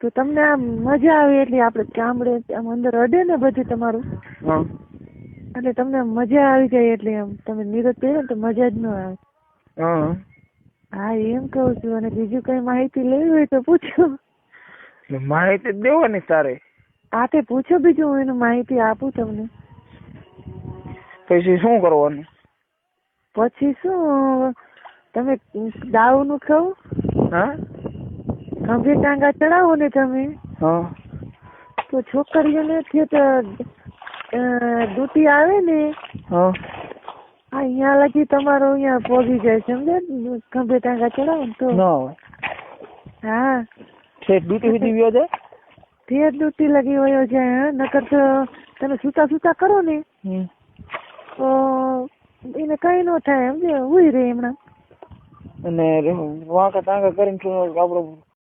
તો તમને આમ મજા આવે એટલે આપણે ચામડે આમ અંદર અડે ને બધું તમારું, એટલે તમને મજા આવી જાય એટલે આમ તમે નિરોધ પહેરો ને તો મજા જ ન આવે. હા એમ કહું છું. અને બીજું કઈ માહિતી લેવી હોય તો પૂછો. માહિતી દેવાની તારે. હા તે પૂછો બીજું, હું એનું માહિતી આપું તમને. પછી શું કરવાનું? પછી શું તમે દાવ નું ખાવ, ખંભે ટાંગા ચડાવો ને તમે, તો છોકરીઓને દૂતી આવે ને અહીંયા લગી તમારો અહીંયા પહોંચી જાય, સમજે? ખંભે ટાંગા ચડાવો ને તો. હા ડ્યુટી સુધી વ્યો જાય, ફેર ડ્યુટી લગી વયો જાય. નકર તો તમે સુતા સુતા કરો ને તો એને કઈ ન થાય, સમજે? ઉઈ રે હમણાં. અને વાંકા ટાંગા કરીને આપડે